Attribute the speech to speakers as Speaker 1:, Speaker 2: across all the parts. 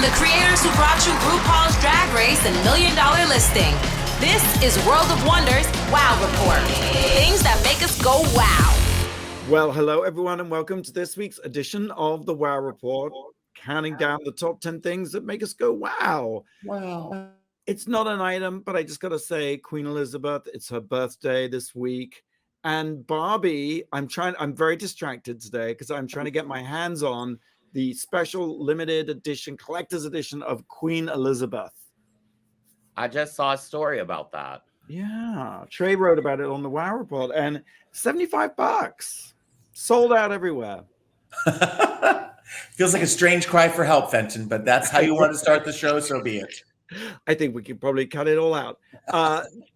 Speaker 1: the creators who brought you RuPaul's Drag Race and $1 Million Listing. This is World of Wonders Wow Report. Things that make us go wow.
Speaker 2: Well, hello everyone and welcome to this week's edition of the Wow Report, counting down the top 10 things that make us go wow.
Speaker 3: Wow.
Speaker 2: It's not an item, but I just got to say, Queen Elizabeth, it's her birthday this week. And Barbie, I'm very distracted today because I'm trying to get my hands on the special limited edition, collector's edition of Queen Elizabeth.
Speaker 3: I just saw a story about that.
Speaker 2: Yeah, Trey wrote about it on the Wow Report, and $75. Sold out everywhere.
Speaker 4: Feels like a strange cry for help, Fenton, but that's how you want to start the show, so be it.
Speaker 2: I think we could probably cut it all out.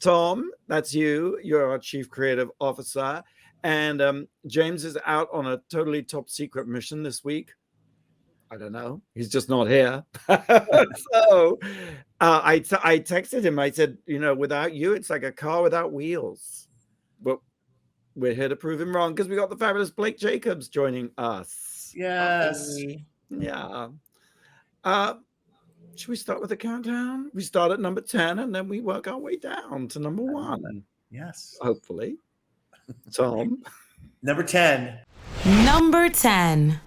Speaker 2: Tom, that's you. You're our chief creative officer. And James is out on a totally top secret mission this week. I don't know. He's just not here. So I texted him. I said, without you, it's like a car without wheels. But we're here to prove him wrong because we got the fabulous Blake Jacobs joining us.
Speaker 4: Yes.
Speaker 2: Yeah. Should we start with the countdown? We start at number 10 and then we work our way down to number 1.
Speaker 4: Yes.
Speaker 2: Hopefully. Tom.
Speaker 4: Number 10.
Speaker 1: Number 10.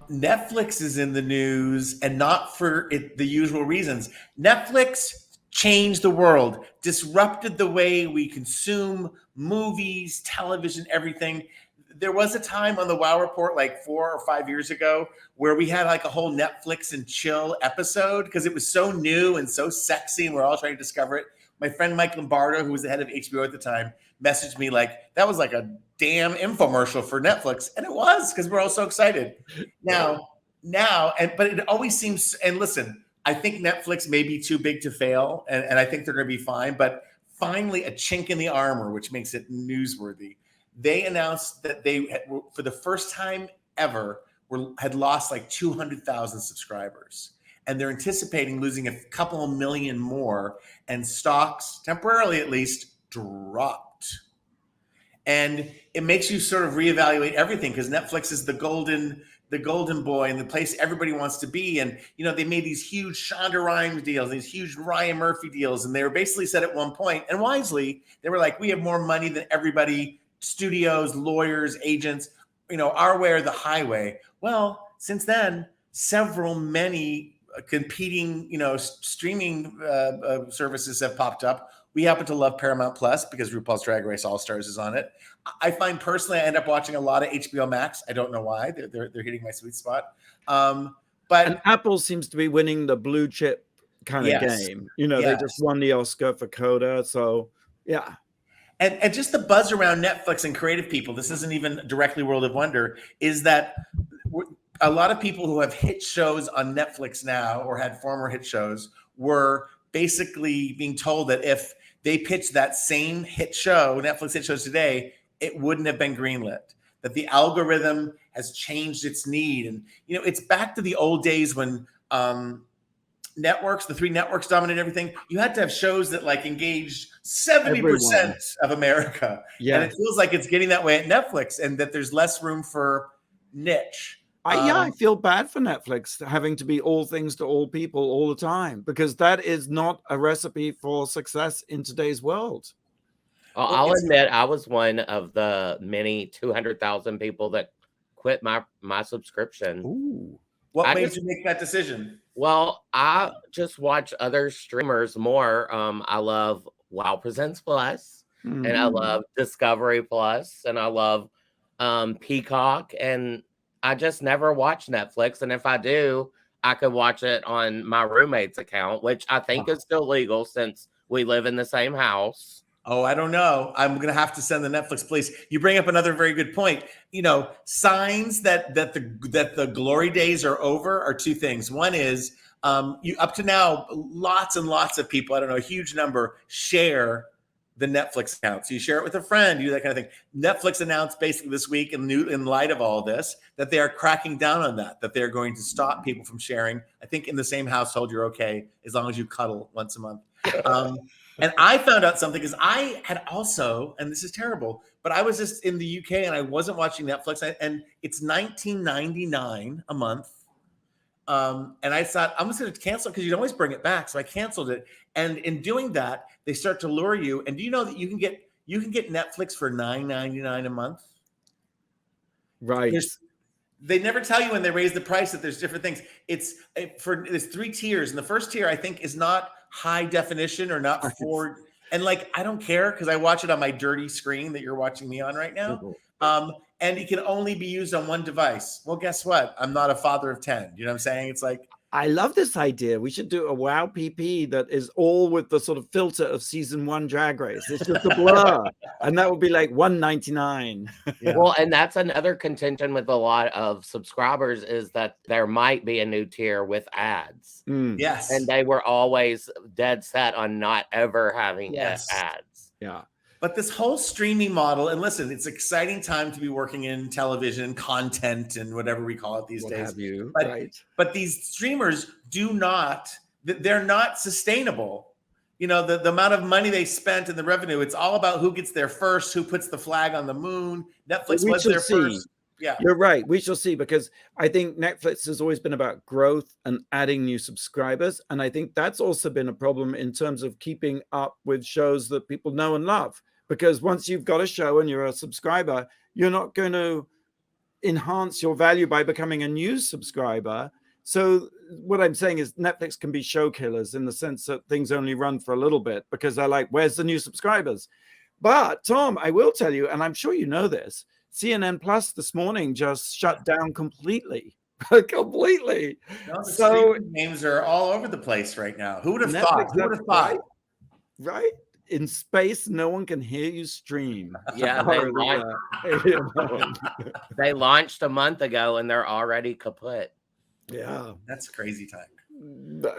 Speaker 4: Netflix is in the news, and not for the usual reasons. Netflix changed the world, disrupted the way we consume movies, television, everything. There was a time on the Wow Report like 4 or 5 years ago where we had like a whole Netflix and chill episode because it was so new and so sexy and we're all trying to discover it. My friend Mike Lombardo, who was the head of HBO at the time, messaged me like, that was like a damn infomercial for Netflix. And it was, because we're all so excited. But it always seems, and listen, I think Netflix may be too big to fail, and I think they're going to be fine. But finally, a chink in the armor, which makes it newsworthy. They announced that they, for the first time ever, had lost like 200,000 subscribers. And they're anticipating losing a couple of million more, and stocks, temporarily at least, dropped. And it makes you sort of reevaluate everything because Netflix is the golden boy and the place everybody wants to be. And, they made these huge Shonda Rhimes deals, these huge Ryan Murphy deals. And they were basically said at one point, and wisely, they were like, we have more money than everybody, studios, lawyers, agents, our way or the highway. Well, since then, many competing, streaming services have popped up. We happen to love Paramount Plus because RuPaul's Drag Race All Stars is on it. I find personally, I end up watching a lot of HBO Max. I don't know why. They're hitting my sweet spot. But
Speaker 2: Apple seems to be winning the blue chip kind of game. They just won the Oscar for Coda. So, yeah.
Speaker 4: And just the buzz around Netflix and creative people, this isn't even directly World of Wonder, is that a lot of people who have hit shows on Netflix now or had former hit shows were basically being told that if they pitched that same hit show, Netflix hit shows today, it wouldn't have been greenlit. That the algorithm has changed its need. And, it's back to the old days when networks, the 3 networks dominated everything. You had to have shows that like engaged 70% of America. Yeah. And it feels like it's getting that way at Netflix and that there's less room for niche.
Speaker 2: I feel bad for Netflix having to be all things to all people all the time because that is not a recipe for success in today's world.
Speaker 3: I'll admit I was one of the many 200,000 people that quit my subscription.
Speaker 4: Ooh. What made you make that decision?
Speaker 3: Well, I just watch other streamers more. I love Wow Presents Plus, and I love Discovery Plus, and I love Peacock, and I just never watch Netflix. And if I do, I could watch it on my roommate's account, which I think is still legal since we live in the same house.
Speaker 4: Oh, I don't know. I'm going to have to send the Netflix police. You bring up another very good point. Signs that the glory days are over are 2 things. One is you up to now, lots and lots of people, I don't know, a huge number share the Netflix account. So you share it with a friend, you do that kind of thing. Netflix announced basically this week in light of all this, that they are cracking down on that they're going to stop people from sharing. I think in the same household, you're okay as long as you cuddle once a month. And I found out something because I had also, and this is terrible, but I was just in the UK and I wasn't watching Netflix, and it's $19.99 a month. And I thought, I'm just going to cancel because you'd always bring it back. So I canceled it. And in doing that, they start to lure you. And do you know that you can get Netflix for $9.99 a month?
Speaker 2: Right.
Speaker 4: They never tell you when they raise the price that there's different things. There's 3 tiers. And the first tier, I think, is not high definition or not for, and like, I don't care because I watch it on my dirty screen that you're watching me on right now. And it can only be used on one device. Well, guess what? I'm not a father of 10. You know what I'm saying? It's like,
Speaker 2: I love this idea. We should do a WoW PP that is all with the sort of filter of season 1 Drag Race. It's just a blur. And that would be like $1.99.
Speaker 3: Yeah. Well, and that's another contention with a lot of subscribers is that there might be a new tier with ads.
Speaker 4: Yes.
Speaker 3: And they were always dead set on not ever having ads.
Speaker 2: Yeah.
Speaker 4: But this whole streaming model, and listen, it's an exciting time to be working in television content and whatever we call it these days. But these streamers they're not sustainable. You know, the amount of money they spent and the revenue, it's all about who gets there first, who puts the flag on the moon. Netflix was there first. Yeah,
Speaker 2: you're right. We shall see, because I think Netflix has always been about growth and adding new subscribers. And I think that's also been a problem in terms of keeping up with shows that people know and love. Because once you've got a show and you're a subscriber, you're not going to enhance your value by becoming a new subscriber. So what I'm saying is Netflix can be show killers in the sense that things only run for a little bit because they're like, where's the new subscribers? But Tom, I will tell you, and I'm sure you know this, CNN Plus this morning just shut down completely. Completely.
Speaker 4: No, so names are all over the place right now. Who would have thought? Who would have thought?
Speaker 2: Right? In space, no one can hear you stream.
Speaker 3: Yeah, they launched a month ago and they're already kaput.
Speaker 2: Yeah,
Speaker 4: that's crazy time.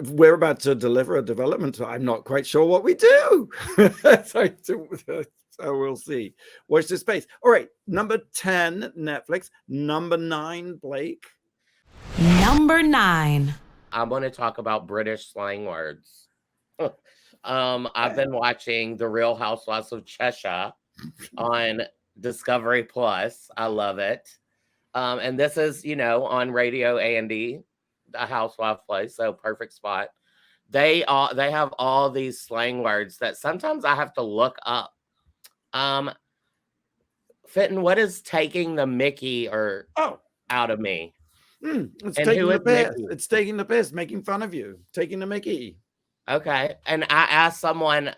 Speaker 2: We're about to deliver a development. I'm not quite sure what we do. So we'll see. Watch this space. All right, number 10, Netflix. Number 9, Blake.
Speaker 1: Number 9.
Speaker 3: I want to talk about British slang words. I've been watching The Real Housewives of Cheshire on Discovery Plus. I love it. And this is, on Radio A&D, a housewife place, so perfect spot. They have all these slang words that sometimes I have to look up. Fitton, what is taking the Mickey out of me?
Speaker 2: It's taking the piss. It's taking the piss, making fun of you, taking the Mickey.
Speaker 3: Okay. And I asked someone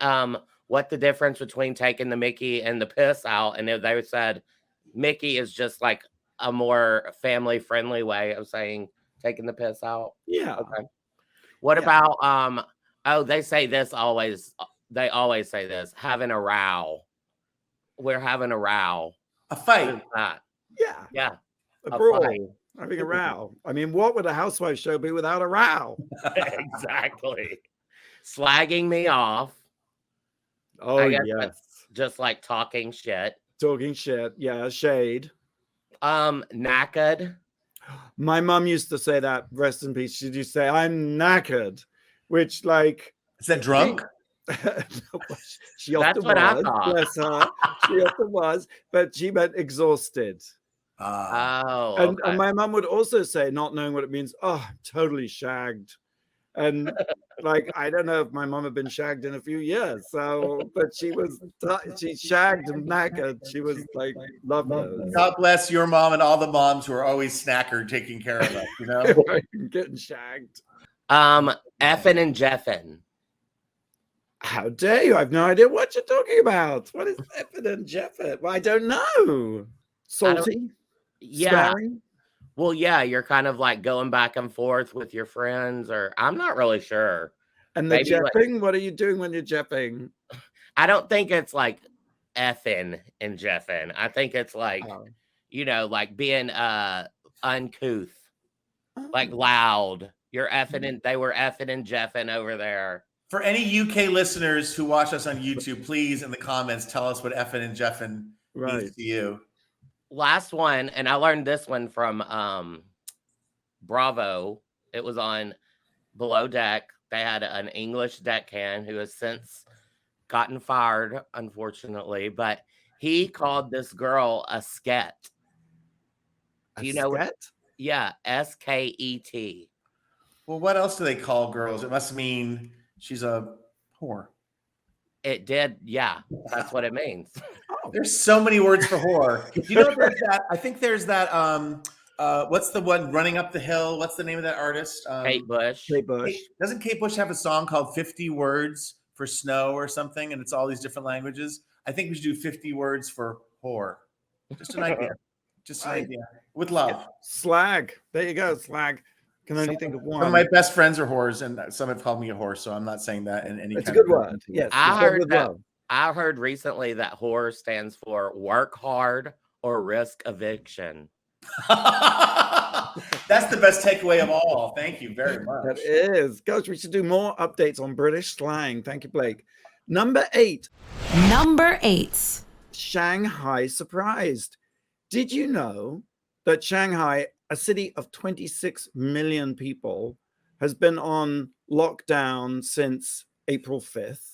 Speaker 3: what the difference between taking the Mickey and the piss out, and they said Mickey is just like a more family-friendly way of saying taking the piss out.
Speaker 2: Yeah.
Speaker 3: Okay. What about they say this always. They always say this, having a row. We're having a row.
Speaker 4: A fight.
Speaker 2: Yeah.
Speaker 3: Yeah.
Speaker 2: A brawl. Fight. Having a row. I mean, what would a housewife show be without a row?
Speaker 3: Exactly. Slagging me off.
Speaker 2: Oh, I guess yes.
Speaker 3: Just like talking shit.
Speaker 2: Talking shit. Yeah. Shade.
Speaker 3: Knackered.
Speaker 2: My mom used to say that, rest in peace. She used to say, I'm knackered, which like.
Speaker 4: Is that drunk?
Speaker 2: She often
Speaker 3: That's what
Speaker 2: was.
Speaker 3: I thought.
Speaker 2: Bless her. She often was, but she meant exhausted. And my mom would also say, not knowing what it means, oh, I'm totally shagged. And like, I don't know if my mom had been shagged in a few years. So, but she shagged and knackered. She was like, love those.
Speaker 4: God bless your mom and all the moms who are always snackered, taking care of us,
Speaker 2: Getting shagged.
Speaker 3: Effing and jeffing.
Speaker 2: How dare you? I have no idea what you're talking about. What is effing and jeffing? Well, I don't know. Salty?
Speaker 3: Yeah.
Speaker 2: Sparring?
Speaker 3: Well, yeah, you're kind of like going back and forth with your friends, or I'm not really sure.
Speaker 2: And the jeffing? What are you doing when you're jeffing?
Speaker 3: I don't think it's like effing and jeffing. I think it's like, like being uncouth, like loud. You're effing and they were effing and jeffing over there.
Speaker 4: For any UK listeners who watch us on YouTube, please in the comments tell us what effing and jeffing means to you.
Speaker 3: Last one, and I learned this one from Bravo. It was on Below Deck. They had an English deckhand who has since gotten fired, unfortunately, but he called this girl a sket. Do you know what?
Speaker 2: Sket?
Speaker 3: Yeah, SKET.
Speaker 4: Well, what else do they call girls? It must mean she's a whore.
Speaker 3: It did. Yeah, that's what it means.
Speaker 2: Oh,
Speaker 4: There's so many words for whore. You know, there's that. I think there's that. What's the one running up the hill? What's the name of that artist?
Speaker 3: Kate Bush.
Speaker 2: Kate Bush.
Speaker 4: Doesn't Kate Bush have a song called 50 Words for Snow or something? And it's all these different languages. I think we should do 50 words for whore. Just an idea. Just an idea. With love.
Speaker 2: Slag. There you go. Slag. Can only think of one.
Speaker 4: Some of my best friends are whores, and some have called me a whore, so I'm not saying that in any
Speaker 2: It's a
Speaker 4: kind
Speaker 2: good
Speaker 4: of
Speaker 2: word. Yes.
Speaker 3: I heard recently that whore stands for work hard or risk eviction.
Speaker 4: That's the best takeaway of all. Thank you very much.
Speaker 2: That is. Gosh, we should do more updates on British slang. Thank you, Blake. Number 8.
Speaker 1: Number 8.
Speaker 2: Shanghai surprised. Did you know that Shanghai, a city of 26 million people, has been on lockdown since April 5th?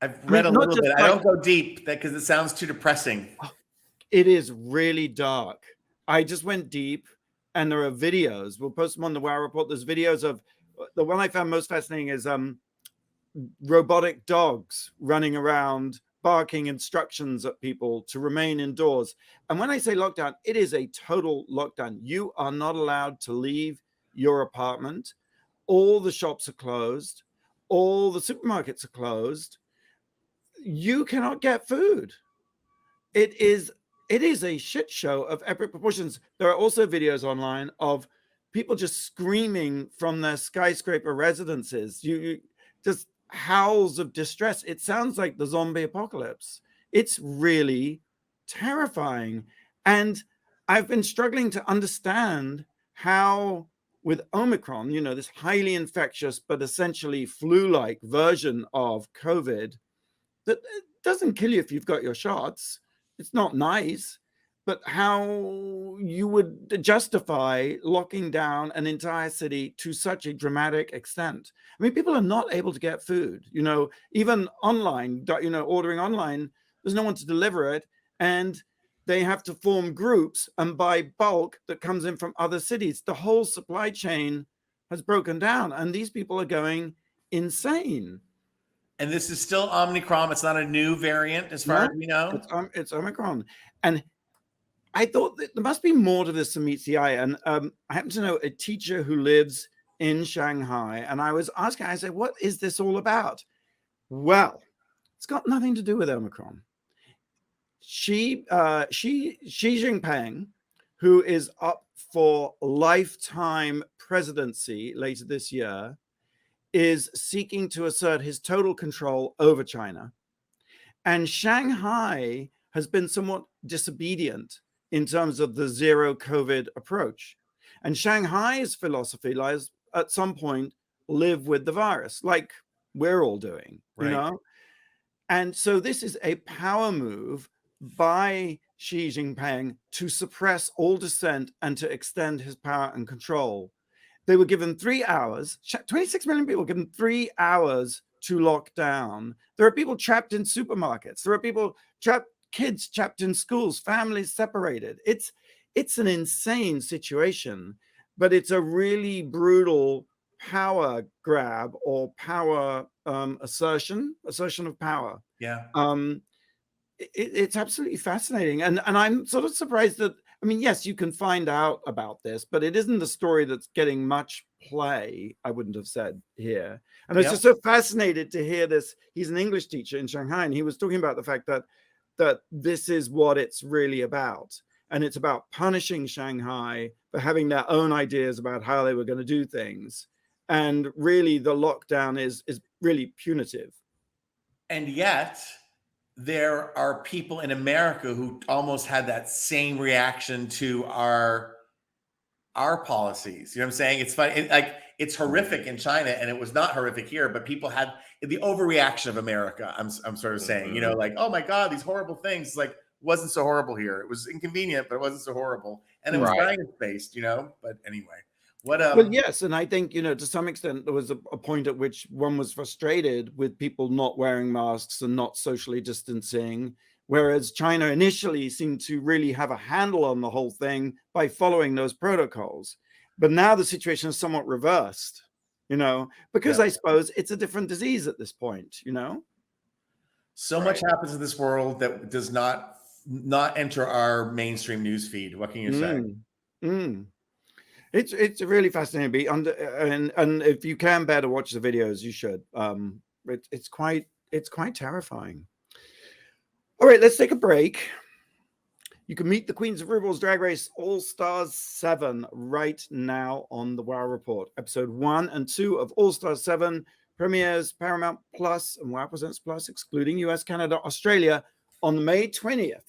Speaker 4: I've read a
Speaker 2: not
Speaker 4: little
Speaker 2: just
Speaker 4: bit. I don't go deep because it sounds too depressing.
Speaker 2: It is really dark. I just went deep, and there are videos. We'll post them on the Wow Report. There's videos of the one I found most fascinating is robotic dogs running around barking instructions at people to remain indoors. And when I say lockdown, it is a total lockdown. You are not allowed to leave your apartment. All the shops are closed. All the supermarkets are closed. You cannot get food. It is a shit show of epic proportions. There are also videos online of people just screaming from their skyscraper residences. You just howls of distress. It sounds like the zombie apocalypse. It's really terrifying. And I've been struggling to understand how, with Omicron, you know, this highly infectious but essentially flu-like version of COVID that doesn't kill you if you've got your shots. It's not nice, but how you would justify locking down an entire city to such a dramatic extent. I mean, people are not able to get food, you know, even online, you know, ordering online, there's no one to deliver it. And they have to form groups and buy bulk that comes in from other cities. The whole supply chain has broken down, and these people are going insane.
Speaker 4: And this is still Omicron. It's not a new variant, as far as we know.
Speaker 2: It's Omicron. And I thought that there must be more to this than meets the eye. And I happen to know a teacher who lives in Shanghai. And I was asking, I said, what is this all about? Well, it's got nothing to do with Omicron. Xi Jinping, who is up for lifetime presidency later this year, is seeking to assert his total control over China. And Shanghai has been somewhat disobedient in terms of the zero COVID approach. And Shanghai's philosophy lies, at some point, live with the virus, like we're all doing, you know? And so this is a power move by Xi Jinping to suppress all dissent and to extend his power and control. They were given 3 hours. 26 million people given 3 hours to lock down. There are people trapped in supermarkets. There are people trapped, kids trapped in schools, families separated. It's an insane situation, but it's a really brutal power grab or power assertion of power.
Speaker 4: Yeah.
Speaker 2: It's absolutely fascinating. And I'm sort of surprised that, I mean, yes, you can find out about this, but it isn't a story that's getting much play, I wouldn't have said here. And I was just so fascinated to hear this. He's an English teacher in Shanghai, and he was talking about the fact that this is what it's really about. And it's about punishing Shanghai for having their own ideas about how they were going to do things. And really, the lockdown is really punitive.
Speaker 4: And yet, there are people in America who almost had that same reaction to our policies. You know what I'm saying? It's funny. It's horrific in China, and it was not horrific here, but people had the overreaction of America. I'm sort of saying, you know, like, oh my God, these horrible things. It's like, wasn't so horrible here. It was inconvenient, but it wasn't so horrible. And it was science-based, you know? But anyway.
Speaker 2: Well, yes, and I think, you know, to some extent, there was a point at which one was frustrated with people not wearing masks and not socially distancing, whereas China initially seemed to really have a handle on the whole thing by following those protocols. But now the situation is somewhat reversed, because I suppose it's a different disease at this point,
Speaker 4: So much happens in this world that does not enter our mainstream news feed. What can you say?
Speaker 2: It's a really fascinating beat, and if you can bear to watch the videos, you should. It's quite terrifying. All right, let's take a break. You can meet the Queens of RuPaul's Drag Race All Stars 7 right now on the Wow Report. Episode 1 and 2 of All Stars 7 premieres Paramount Plus and Wow Presents Plus, excluding US, Canada, Australia, on May 20th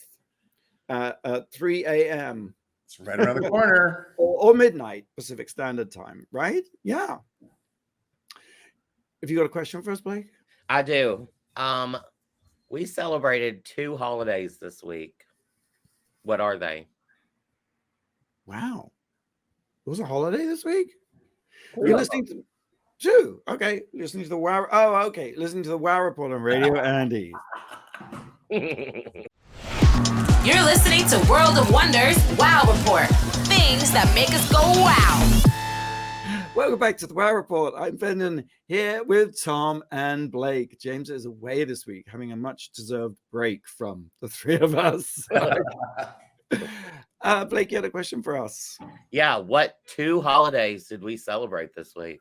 Speaker 2: at 3 a.m.
Speaker 4: It's right around the corner.
Speaker 2: or midnight Pacific Standard Time, right? Yeah. Have you got a question for us, Blake?
Speaker 3: I do. We celebrated 2 holidays this week. What are they?
Speaker 2: Wow. It was a holiday this week? You're listening to 2. Okay. Listening to the Wow. Oh, okay. Listening to the Wow Report on Radio Andy.
Speaker 1: You're listening to World of Wonders Wow Report. Things that make us go wow.
Speaker 2: Welcome back to the Wow Report. I'm Fenton here with Tom and Blake. James is away this week, having a much-deserved break from the 3 of us. Blake, you had a question for us.
Speaker 3: Yeah, what 2 holidays did we celebrate this week?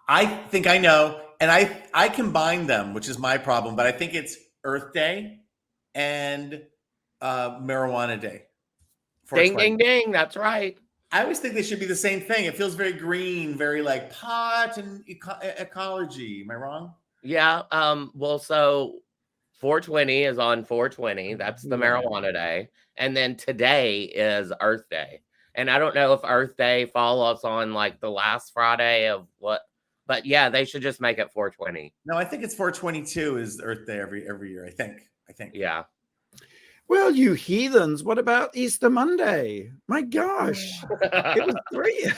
Speaker 4: I think I know, and I combine them, which is my problem, but I think it's Earth Day and Marijuana Day.
Speaker 3: Ding, ding, ding. That's right.
Speaker 4: I always think they should be the same thing. It feels very green, very like pot and ecology. Am I wrong?
Speaker 3: Yeah. Well, so 420 is on 420. That's the marijuana day. And then today is Earth Day. And I don't know if Earth Day follows on like the last Friday of what, but yeah, they should just make it 420.
Speaker 4: No, I think it's 422 is Earth Day every year. I think.
Speaker 3: Yeah.
Speaker 2: Well, you heathens, what about Easter Monday? My gosh, it was 3.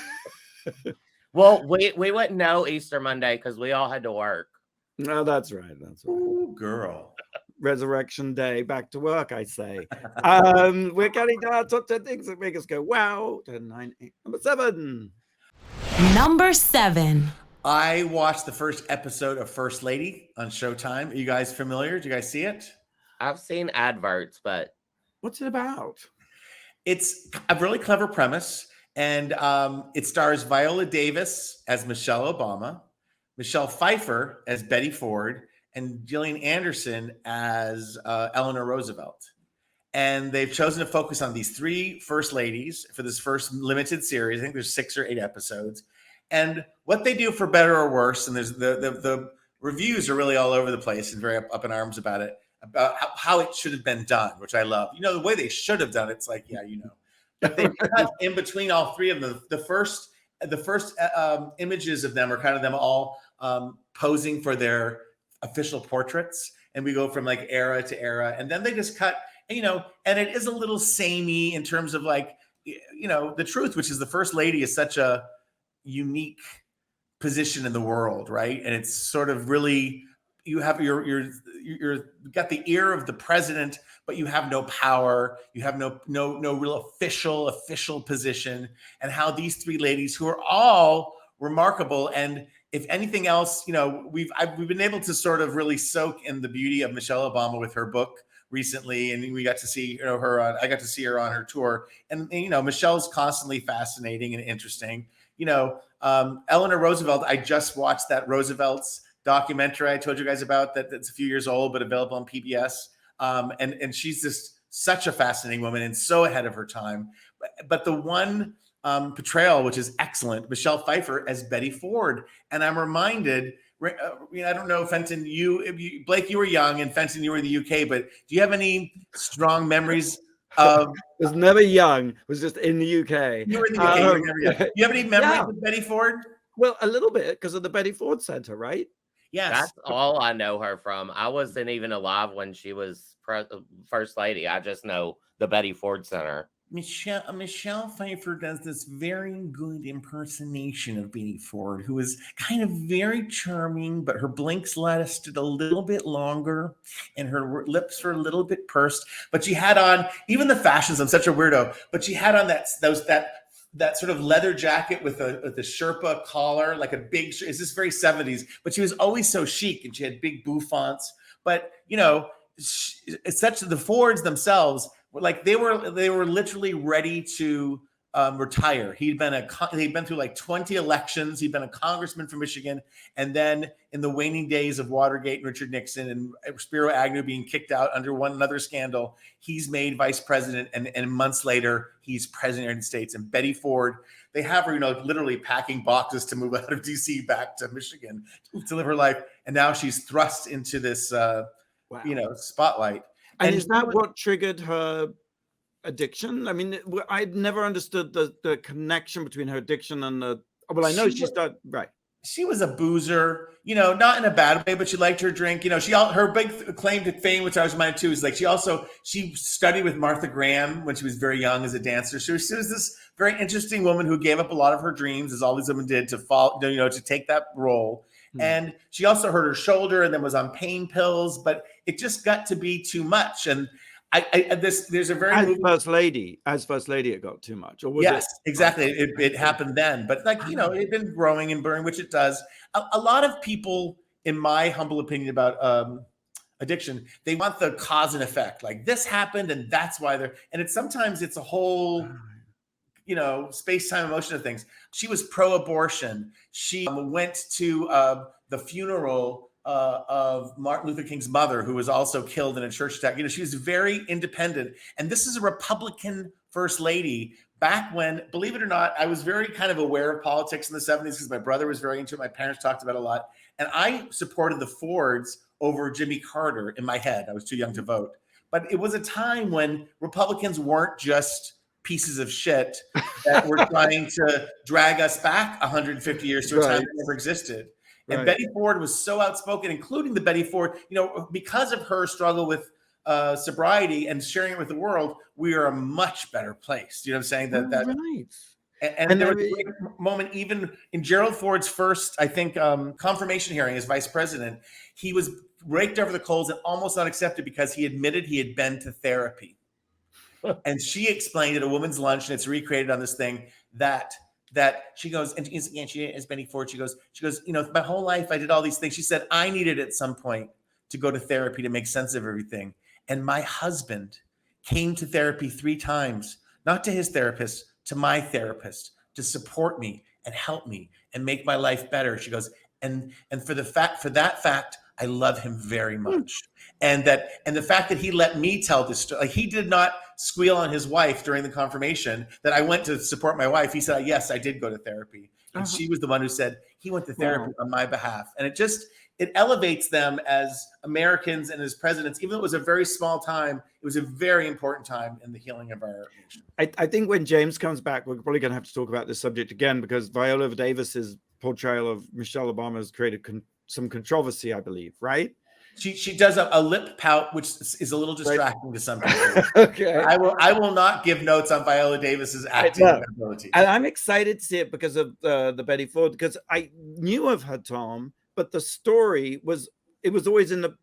Speaker 3: Well, we wouldn't know Easter Monday because we all had to work.
Speaker 2: No, that's right.
Speaker 4: Ooh, girl.
Speaker 2: Resurrection Day, back to work, I say. We're counting down top 10 things that make us go wow. 10, 9, 8. Number 7.
Speaker 1: Number 7.
Speaker 4: I watched the first episode of First Lady on Showtime. Are you guys familiar? Did you guys see it?
Speaker 3: I've seen adverts, but
Speaker 2: what's it about?
Speaker 4: It's a really clever premise, and it stars Viola Davis as Michelle Obama, Michelle Pfeiffer as Betty Ford, and Gillian Anderson as Eleanor Roosevelt. And they've chosen to focus on these 3 first ladies for this first limited series. I think there's 6 or 8 episodes. And what they do, for better or worse, and there's the reviews are really all over the place and very up in arms about it, about how it should have been done, which I love. The way they should have done it, it's like, yeah, But they cut in between all 3 of them. The first images of them are kind of them all posing for their official portraits, and we go from like era to era, and then they just cut, and it is a little samey in terms of like, the truth, which is the first lady is such a unique position in the world, right? And it's sort of really, you have you're got the ear of the president, but you have no power. You have no real official position. And how these 3 ladies, who are all remarkable, and if anything else, we've been able to sort of really soak in the beauty of Michelle Obama with her book recently, and we got to see her on. I got to see her on her tour, and Michelle's constantly fascinating and interesting. Eleanor Roosevelt. I just watched that Roosevelt's documentary I told you guys about that's a few years old, but available on PBS. And she's just such a fascinating woman and so ahead of her time. But the one portrayal, which is excellent, Michelle Pfeiffer as Betty Ford. And I'm reminded, I don't know, Fenton, Blake, you were young, and Fenton, you were in the UK, but do you have any strong memories of...
Speaker 2: It was never young. It was just in the UK.
Speaker 4: You were in the UK. You were never young. Do you have any memories of Betty Ford?
Speaker 2: Well, a little bit, because of the Betty Ford Center, right?
Speaker 4: Yes.
Speaker 3: That's all I know her from. I wasn't even alive when she was first lady. I just know the Betty Ford Center.
Speaker 4: Michelle Pfeiffer does this very good impersonation of Betty Ford, who is kind of very charming, but her blinks lasted a little bit longer and her lips were a little bit pursed. But she had on, even the fashions, I'm such a weirdo, but she had on that that sort of leather jacket with a Sherpa collar, like a big. It's just very 70s. But she was always so chic, and she had big bouffants. But it's such the Fords themselves, like they were literally ready to retire. He'd been through like 20 elections. He'd been a congressman from Michigan, and then in the waning days of Watergate and Richard Nixon and Spiro Agnew being kicked out under another scandal, he's made vice president, and months later he's president of the United States. And Betty Ford, they have her, literally packing boxes to move out of DC back to Michigan to live her life, and now she's thrust into this spotlight.
Speaker 2: And is that what triggered her addiction? I mean, I'd never understood the connection between her addiction and I know she started, right.
Speaker 4: She was a boozer, not in a bad way, but she liked her drink. Her big claim to fame, which I was reminded too, is like she studied with Martha Graham when she was very young as a dancer. She was this very interesting woman who gave up a lot of her dreams, as all these women did, to fall, to take that role. And she also hurt her shoulder and then was on pain pills, but it just got to be too much. And there's a very
Speaker 2: as first lady, it got too much. Or was
Speaker 4: yes, exactly. It happened then, but it'd been growing and burning, which it does. A lot of people, in my humble opinion about addiction, they want the cause and effect. Like this happened, and that's why and sometimes it's a whole space-time emotion of things. She was pro-abortion. She went to the funeral of Martin Luther King's mother, who was also killed in a church attack. She was very independent. And this is a Republican first lady back when, believe it or not, I was very kind of aware of politics in the 70s because my brother was very into it. My parents talked about it a lot. And I supported the Fords over Jimmy Carter in my head. I was too young to vote. But it was a time when Republicans weren't just pieces of shit that were trying to drag us back 150 years to a time that never existed. And Betty Ford was so outspoken, including the Betty Ford, because of her struggle with sobriety and sharing it with the world, we are a much better place. You know what I'm saying? Right. And there was a great moment, even in Gerald Ford's first, I think, confirmation hearing as vice president, he was raked over the coals and almost not accepted because he admitted he had been to therapy. And she explained at a woman's lunch, and it's recreated on this thing, that she goes, and again, she is Betty Ford. She goes, my whole life I did all these things. She said, I needed at some point to go to therapy to make sense of everything. And my husband came to therapy 3 times, not to his therapist, to my therapist, to support me and help me and make my life better. She goes, and for that fact, I love him very much. And the fact that he let me tell this story, like he did not squeal on his wife during the confirmation that I went to support my wife. He said, yes, I did go to therapy. And she was the one who said he went to therapy on my behalf. And it elevates them as Americans and as presidents. Even though it was a very small time, it was a very important time in the healing of our nation.
Speaker 2: I think when James comes back, we're probably going to have to talk about this subject again, because Viola Davis's portrayal of Michelle Obama has created some controversy, I believe, right?
Speaker 4: She does a lip pout, which is a little distracting to some people.
Speaker 2: Okay.
Speaker 4: I will not give notes on Viola Davis's acting ability.
Speaker 2: And I'm excited to see it because of the Betty Ford, because I knew of her, Tom, but the story was always her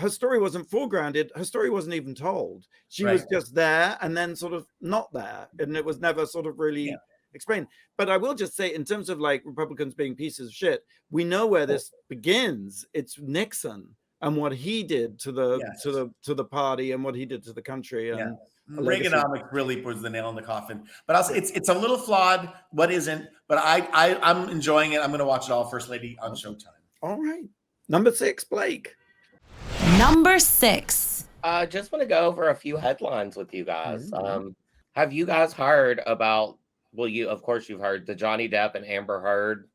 Speaker 2: story wasn't foregrounded. Her story wasn't even told. She was just there and then sort of not there. And it was never sort of really explained. But I will just say, in terms of like Republicans being pieces of shit, we know where this begins. It's Nixon and what he did to the party and what he did to the country. And
Speaker 4: Reaganomics really was the nail in the coffin. But I'll say it's a little flawed. What isn't? But I'm enjoying it. I'm going to watch it all, First Lady, on Showtime.
Speaker 2: All right. Number 6, Blake.
Speaker 1: Number 6.
Speaker 3: Just want to go over a few headlines with you guys. Have you guys heard about? Well, of course you've heard the Johnny Depp and Amber Heard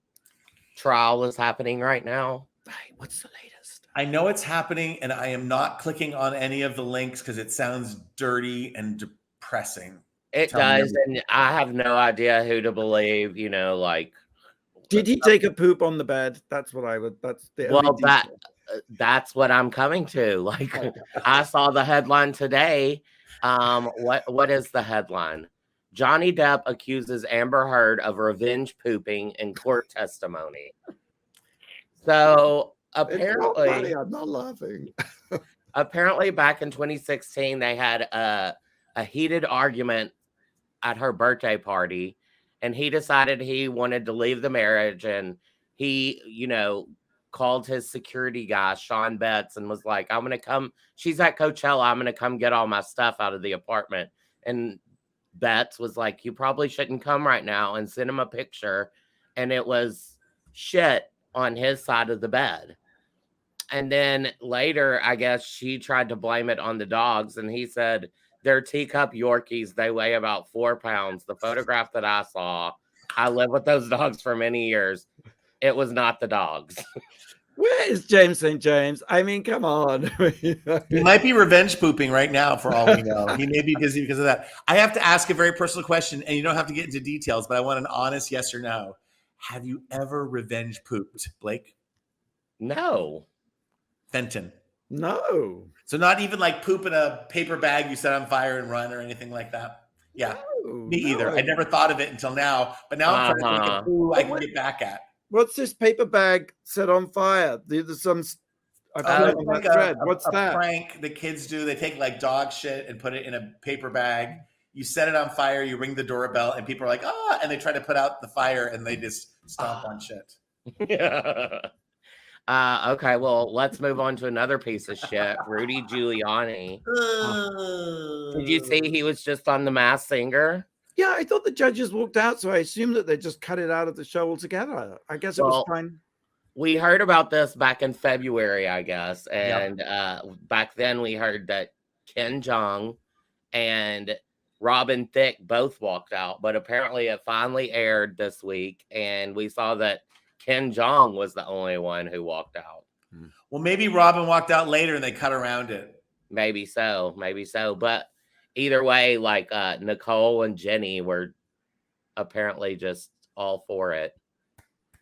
Speaker 3: trial is happening right now.
Speaker 2: What's the latest?
Speaker 4: I know it's happening, and I am not clicking on any of the links because it sounds dirty and depressing.
Speaker 3: It does, and I have no idea who to believe.
Speaker 2: Did he take a poop on the bed? That's what I would. That's the
Speaker 3: that's what I'm coming to. I saw the headline today. What is the headline? Johnny Depp accuses Amber Heard of revenge pooping in court testimony. So apparently,
Speaker 2: funny, I'm not laughing.
Speaker 3: Apparently, back in 2016, they had a heated argument at her birthday party, and he decided he wanted to leave the marriage, and he, called his security guy, Sean Betts, and was like, I'm going to come. She's at Coachella. I'm going to come get all my stuff out of the apartment. And Betts was like, you probably shouldn't come right now, and sent him a picture. And it was shit on his side of the bed. And then later, I guess she tried to blame it on the dogs. And he said, they're teacup Yorkies. They weigh about 4 pounds. The photograph that I saw, I lived with those dogs for many years. It was not the dogs.
Speaker 2: Where is James St. James? I mean, come on.
Speaker 4: He might be revenge pooping right now, for all we know. He may be busy because of that. I have to ask a very personal question, and you don't have to get into details, but I want an honest yes or no. Have you ever revenge pooped, Blake?
Speaker 3: No.
Speaker 4: Fenton?
Speaker 2: No.
Speaker 4: So not even like poop in a paper bag you set on fire and run or anything like that? Yeah, me either. I never thought of it until now, but now I'm trying to think of who I can get back at.
Speaker 2: What's this paper bag set on fire? There's some.
Speaker 4: Like What's that? Prank the kids do. They take like dog shit and put it in a paper bag. You set it on fire. You ring the doorbell, and people are like, "Ah!" And they try to put out the fire, and they just stomp on shit.
Speaker 3: Yeah. Okay, well, let's move on to another piece of shit. Rudy Giuliani. Did you see he was just on The Masked Singer?
Speaker 2: Yeah, I thought the judges walked out, so I assumed that they just cut it out of the show altogether. I guess it was fine.
Speaker 3: We heard about this back in February, I guess. And back then we heard that Ken Jeong and Robin Thicke both walked out. But apparently it finally aired this week. And we saw that Ken Jeong was the only one who walked out.
Speaker 4: Well, maybe Robin walked out later and they cut around it.
Speaker 3: Maybe so. But either way, like Nicole and Jenny were apparently just all for it.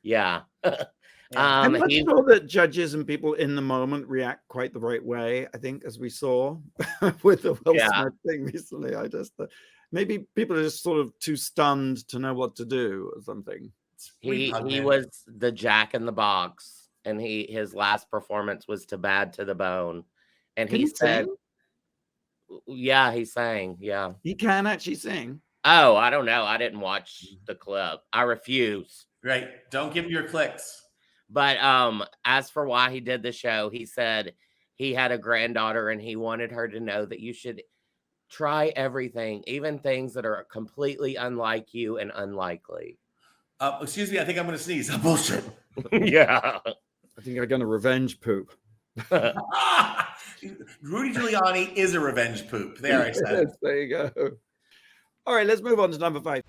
Speaker 3: Yeah.
Speaker 2: I'm not sure that judges and people in the moment react quite the right way. I think, as we saw with the Will Smith thing recently, maybe people are just sort of too stunned to know what to do or something.
Speaker 3: He was the Jack in the Box, and his last performance was to Bad to the Bone, and he said, "Yeah, he sang. Yeah,
Speaker 2: he can actually sing."
Speaker 3: Oh, I don't know. I didn't watch the clip. I refuse.
Speaker 4: Right. Don't give him your clicks.
Speaker 3: But as for why he did the show, he said he had a granddaughter and he wanted her to know that you should try everything, even things that are completely unlike you and unlikely.
Speaker 4: Excuse me, I think I'm going to sneeze. Bullshit.
Speaker 3: Yeah.
Speaker 2: I think I'm going to revenge poop.
Speaker 4: Rudy Giuliani is a revenge poop. There, I said.
Speaker 2: Yes, there you go. All right, let's move on to number 5.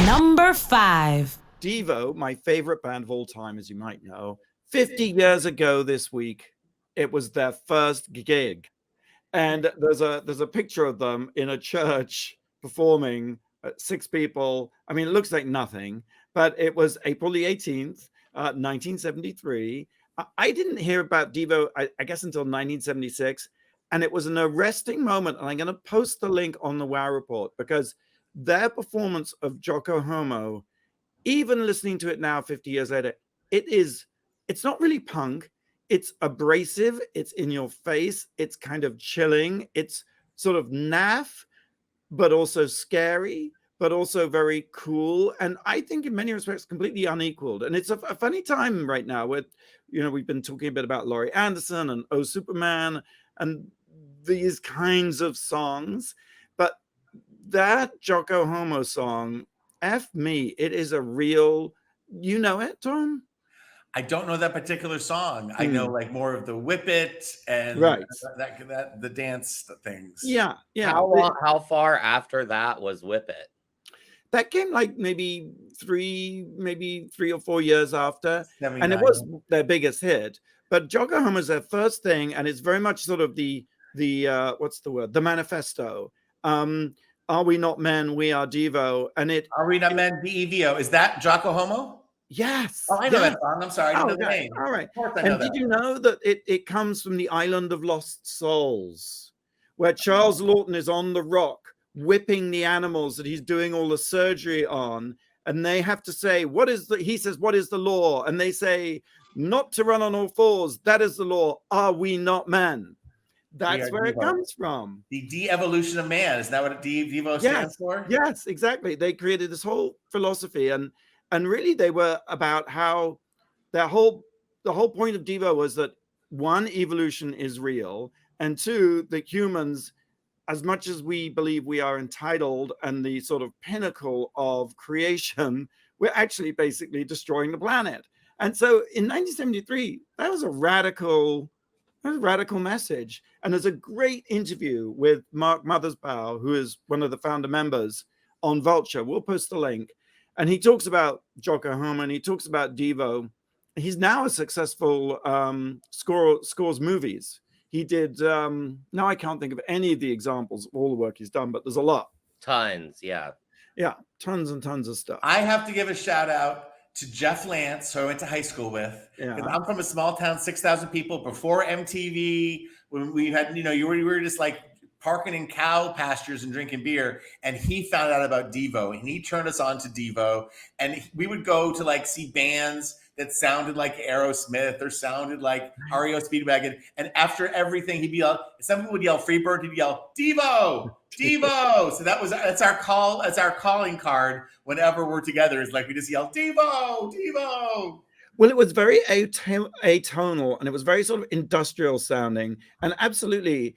Speaker 1: Number 5.
Speaker 2: Devo, my favorite band of all time, as you might know. 50 years ago this week, it was their first gig. And there's a picture of them in a church performing, 6 people. I mean, it looks like nothing, but it was April the 18th, 1973. I didn't hear about Devo, I guess, until 1976. And it was an arresting moment. And I'm going to post the link on the Wow Report, because their performance of Jocko Homo, even listening to it now 50 years later, it's not really punk. It's abrasive. It's in your face. It's kind of chilling. It's sort of naff, but also scary, but also very cool. And I think in many respects, completely unequaled. And it's a funny time right now with, we've been talking a bit about Laurie Anderson and Oh Superman and these kinds of songs. But that Jocko Homo song, F me, it is a real, you know it, Tom?
Speaker 4: I don't know that particular song. I know like more of the Whip It and that the dance things.
Speaker 2: Yeah.
Speaker 3: How far after that was Whip It?
Speaker 2: That came like maybe 3 or 4 years after. 79. And it was their biggest hit. But Jocko Homo is their first thing, and it's very much sort of the what's the word? The manifesto. Are we not men? We are Devo. And
Speaker 4: Are we not men? D-E-V-O. Is that Jocko Homo?
Speaker 2: Yes.
Speaker 4: Oh, I know that song. I'm sorry. I didn't know the name.
Speaker 2: All right. And did you know that it comes from the Island of Lost Souls, where Charles Lawton is on the rock whipping the animals that he's doing all the surgery on, and they have to say, he says, what is the law? And they say, not to run on all fours. That is the law. Are we not men? That's where it
Speaker 4: Devo.
Speaker 2: comes from.
Speaker 4: The de-evolution of man. Is that what Devo stands for?
Speaker 2: Yes, exactly. They created this whole philosophy, and really they were about how the whole point of Devo was that one, evolution is real, and two, that humans, as much as we believe we are entitled and the sort of pinnacle of creation, we're actually basically destroying the planet. And so in 1973, that was a radical message. And there's a great interview with Mark Mothersbaugh, who is one of the founder members, on Vulture. We'll post the link. And he talks about Yokohama, and he talks about Devo. He's now a successful scores movies. He did, now I can't think of any of the examples of all the work he's done, but there's a lot.
Speaker 3: Tons, yeah.
Speaker 2: Yeah, tons and tons of stuff.
Speaker 4: I have to give a shout out to Jeff Lance, who I went to high school with.
Speaker 2: Yeah.
Speaker 4: I'm from a small town, 6,000 people, before MTV, when we had, we were just like parking in cow pastures and drinking beer. And he found out about Devo, and he turned us on to Devo. And we would go to like see bands that sounded like Aerosmith or sounded like REO Speedwagon. And after everything, he'd be yell. Some people would yell Freebird, he'd yell Devo, Devo. So that's our call, that's our calling card whenever we're together. Is like we just yell Devo, Devo.
Speaker 2: Well, it was very atonal, and it was very sort of industrial sounding. And absolutely,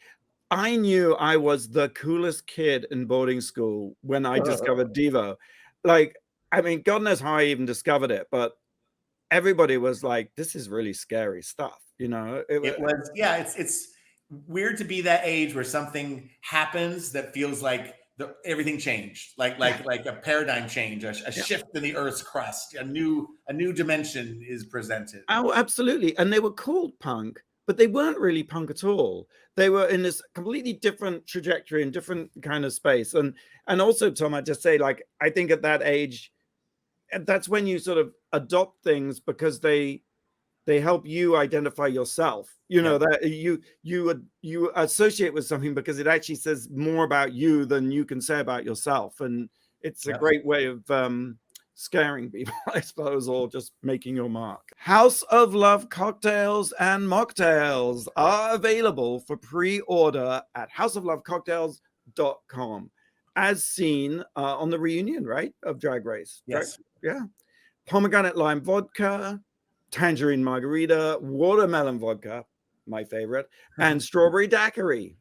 Speaker 2: I knew I was the coolest kid in boarding school when I discovered Devo. Like, I mean, God knows how I even discovered it, but everybody was like, this is really scary stuff, It was,
Speaker 4: yeah, it's weird to be that age where something happens that feels like everything changed, like a paradigm change, a shift in the Earth's crust, a new dimension is presented.
Speaker 2: Oh, absolutely. And they were called punk, but they weren't really punk at all. They were in this completely different trajectory and different kind of space. And also, Tom, I'd just say, like, I think at that age, that's when you sort of adopt things because they help you identify yourself. That you associate with something because it actually says more about you than you can say about yourself. And it's a great way of scaring people, I suppose, or just making your mark. House of Love cocktails and mocktails are available for pre-order at houseoflovecocktails.com, as seen on the reunion, right, of Drag Race.
Speaker 4: Yes.
Speaker 2: Right? Yeah. Pomegranate lime vodka, tangerine margarita, watermelon vodka, my favorite, and strawberry daiquiri.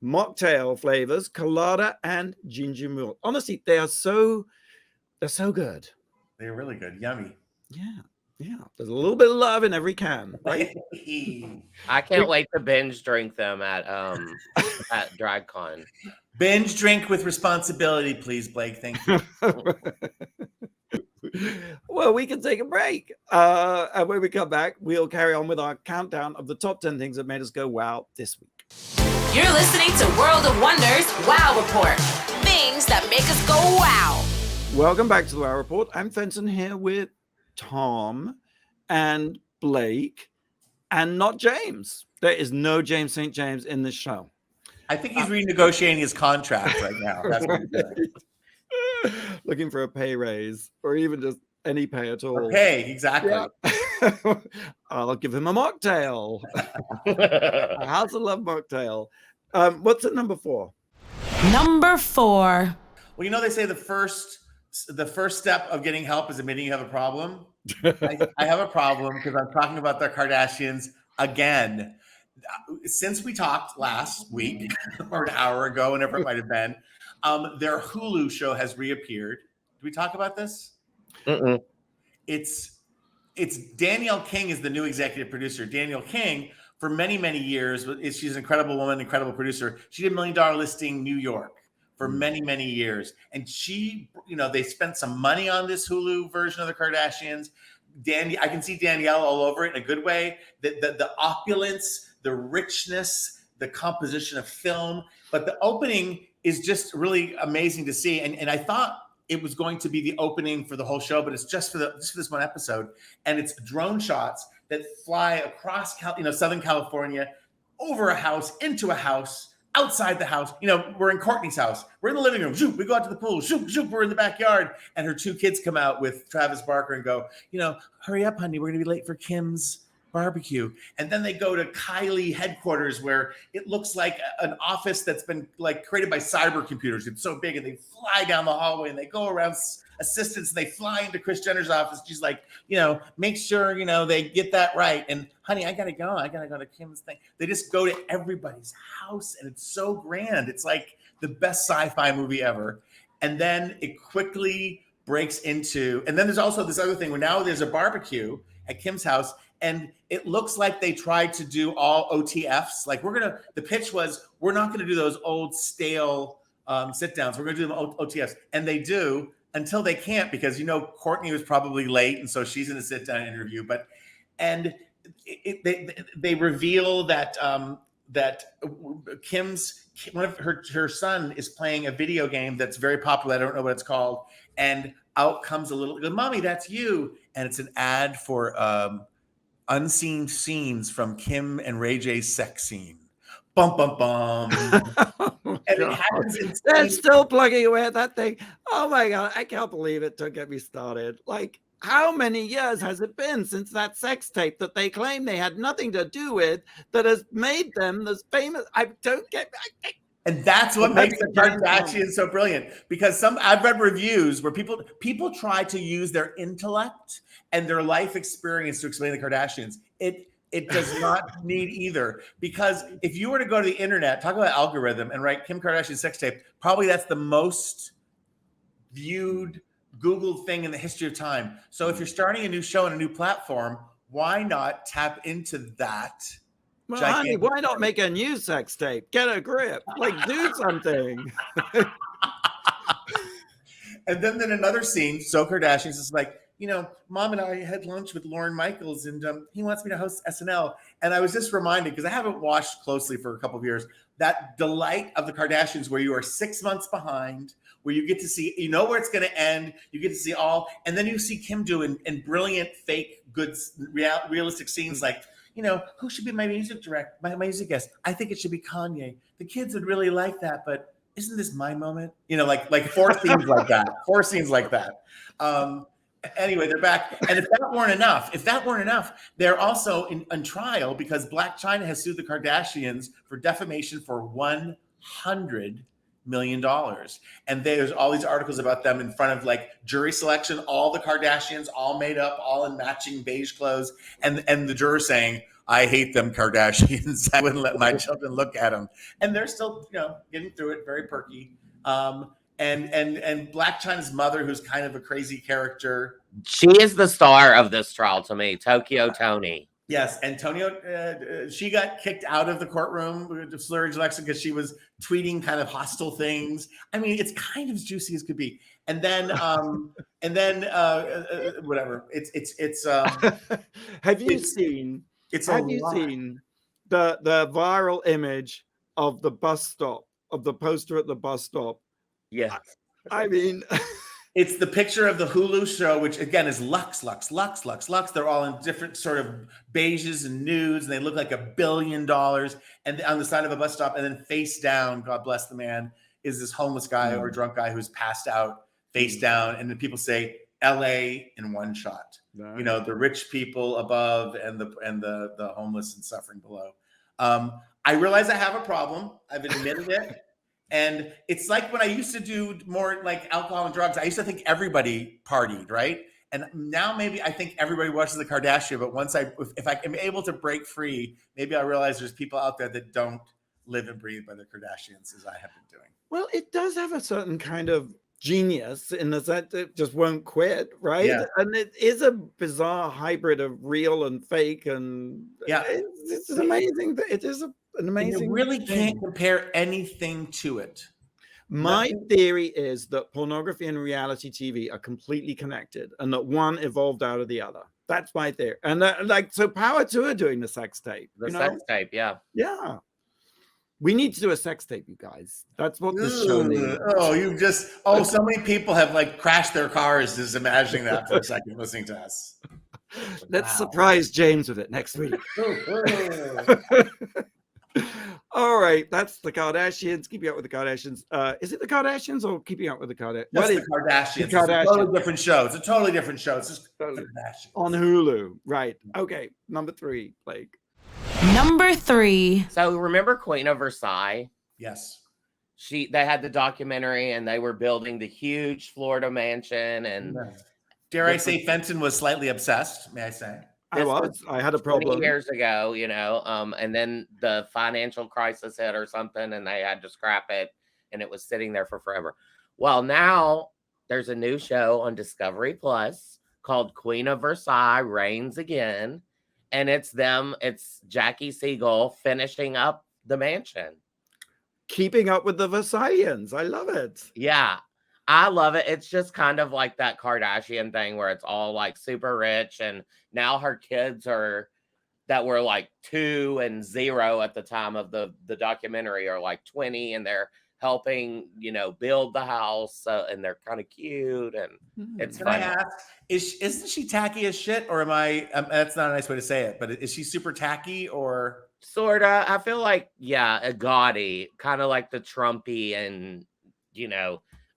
Speaker 2: Mocktail flavors, colada and ginger mule. Honestly, they're so good.
Speaker 4: They're really good. Yummy.
Speaker 2: Yeah. There's a little bit of love in every can, right?
Speaker 3: I can't wait to binge drink them at DragCon.
Speaker 4: Binge drink with responsibility, please, Blake. Thank you.
Speaker 2: Well, we can take a break. And when we come back, we'll carry on with our countdown of the top 10 things that made us go wow this week.
Speaker 1: You're listening to World of Wonders Wow Report. Things that make us go wow.
Speaker 2: Welcome back to the Wow Report. I'm Fenton here with Tom and Blake and not James. There is no James St. James in this show.
Speaker 4: I think he's renegotiating his contract right now. That's what he's doing.
Speaker 2: Looking for a pay raise or even just any pay at all.
Speaker 4: Okay, exactly.
Speaker 2: Yeah. I'll give him a mocktail. A House of Love mocktail. What's at number 4?
Speaker 1: Number 4.
Speaker 4: Well, they say the first step of getting help is admitting you have a problem. I have a problem because I'm talking about the Kardashians again. Since we talked last week or an hour ago, whenever it might have been, their Hulu show has reappeared. Did we talk about this?
Speaker 3: Mm-mm.
Speaker 4: It's Danielle King is the new executive producer. Danielle King, for many, many years, she's an incredible woman, incredible producer. She did $1 Million Listing New York for many, many years. And she, they spent some money on this Hulu version of the Kardashians. I can see Danielle all over it in a good way. The opulence, the richness, the composition of film. But the opening is just really amazing to see. And I thought it was going to be the opening for the whole show, but it's just for this one episode. And it's drone shots that fly across Southern California, over a house, into a house, outside the house. We're in Courtney's house. We're in the living room. Shoot, we go out to the pool. Shoot, we're in the backyard. And her 2 kids come out with Travis Barker and go, hurry up, honey. We're going to be late for Kim's barbecue. And then they go to Kylie headquarters where it looks like an office that's been like created by cyber computers. It's so big, and they fly down the hallway and they go around assistants and they fly into Kris Jenner's office. She's like, make sure, they get that right. And honey, I gotta go to Kim's thing. They just go to everybody's house, and it's so grand. It's like the best sci-fi movie ever. And then it quickly breaks into, and then there's also this other thing where now there's a barbecue at Kim's house, and it looks like they tried to do all OTFs. Like the pitch was, we're not gonna do those old stale sit downs. We're gonna do them OTFs. And they do, until they can't, because Courtney was probably late, and so she's in a sit down interview. They reveal that one of her son is playing a video game that's very popular. I don't know what it's called. And out comes a little, mommy, that's you. And it's an ad for unseen scenes from Kim and Ray J's sex scene. Bum, bum, bum.
Speaker 2: Oh,
Speaker 4: and it happens in
Speaker 2: they're still plugging away at that thing. Oh my God, I can't believe it. Don't get me started. Like, how many years has it been since that sex tape that they claim they had nothing to do with that has made them this famous? I don't get.
Speaker 4: And that's what makes the Kardashians so brilliant, because I've read reviews where people try to use their intellect and their life experience to explain the Kardashians. It does not need either, because if you were to go to the internet, talk about algorithm, and write Kim Kardashian sex tape, probably that's the most viewed Googled thing in the history of time. So if you're starting a new show on a new platform, why not tap into that?
Speaker 2: Well, honey, why not make a new sex tape? Get a grip. Like, do something.
Speaker 4: And then in another scene, So Kardashians is like, Mom and I had lunch with Lorne Michaels, and he wants me to host SNL. And I was just reminded, because I haven't watched closely for a couple of years, that delight of the Kardashians where you are 6 months behind, where you get to see, where it's going to end. You get to see all, and then you see Kim doing in brilliant, fake, good, realistic scenes like, who should be my music director, my music guest? I think it should be Kanye. The kids would really like that, but isn't this my moment? Like 4 scenes like that. 4 scenes like that. Anyway, they're back. And if that weren't enough, they're also in trial because Blac Chyna has sued the Kardashians for defamation for $100 million. And there's all these articles about them in front of like jury selection, all the Kardashians, all made up, all in matching beige clothes. And the juror saying, I hate them Kardashians. I wouldn't let my children look at them. And they're still, getting through it, very perky. And Blac Chyna's mother, who's kind of a crazy character.
Speaker 3: She is the star of this trial to me, Tokyo Toni.
Speaker 4: Yes, Antonio, she got kicked out of the courtroom with slurred Alexa because she was tweeting kind of hostile things. I mean, it's kind of as juicy as could be. And then, whatever. It's.
Speaker 2: Have you seen the viral image of the bus stop, of the poster at the bus stop?
Speaker 3: Yes.
Speaker 2: I mean,
Speaker 4: it's the picture of the Hulu show, which again is Lux. They're all in different sort of beiges and nudes, and they look like $1 billion. And on the side of a bus stop, and then face down, God bless the man, is this homeless guy or drunk guy who's passed out face down. And then people say LA in one shot. Nice. The rich people above and the homeless and suffering below. I realize I have a problem. I've admitted it. And it's like when I used to do more like alcohol and drugs, I used to think everybody partied, right? And now maybe I think everybody watches the Kardashians, but if I am able to break free, maybe I realize there's people out there that don't live and breathe by the Kardashians as I have been doing.
Speaker 2: Well, it does have a certain kind of genius in the sense that it just won't quit, right? Yeah. And it is a bizarre hybrid of real and fake, and it's an amazing thing. It is an amazing.
Speaker 4: You really can't compare anything to it.
Speaker 2: My theory is that pornography and reality TV are completely connected, and that one evolved out of the other. That's my theory. And so power to her doing the sex tape.
Speaker 3: Sex tape, yeah.
Speaker 2: Yeah. We need to do a sex tape, you guys. That's what this show needs.
Speaker 4: So many people have like crashed their cars just imagining that for a second listening to us.
Speaker 2: Let's surprise James with it next week. All right, that's the Kardashians. Keeping Up with the Kardashians. Is it the Kardashians or Keeping Up with the Kardashians?
Speaker 4: That's the Kardashians.
Speaker 2: The
Speaker 4: It's a
Speaker 2: Kardashians.
Speaker 4: totally different show. It's a totally different show. It's just
Speaker 2: Totally.
Speaker 4: Kardashians.
Speaker 2: On Hulu. Right. Okay. Number 3, Blake.
Speaker 1: Number 3.
Speaker 3: So remember Queen of Versailles?
Speaker 4: Yes.
Speaker 3: They had the documentary and they were building the huge Florida mansion. And
Speaker 4: dare I say Fenton was slightly obsessed, may I say?
Speaker 2: I had a problem
Speaker 3: 20 years ago, and then the financial crisis hit or something, and they had to scrap it, and it was sitting there for forever. Well, now there's a new show on Discovery Plus called Queen of Versailles Reigns Again, and it's Jackie Siegel finishing up the mansion.
Speaker 2: Keeping Up with the Versailles. I love it.
Speaker 3: Yeah, I love it. It's just kind of like that Kardashian thing where it's all like super rich, and now her kids that were like 2 and 0 at the time of the documentary are like 20, and they're helping, build the house, and they're kind of cute, and it's
Speaker 4: Can
Speaker 3: fun.
Speaker 4: I ask, isn't she tacky as shit, or am I? That's not a nice way to say it, but is she super tacky or?
Speaker 3: Sorta. I feel like a gaudy, kind of like the Trumpy and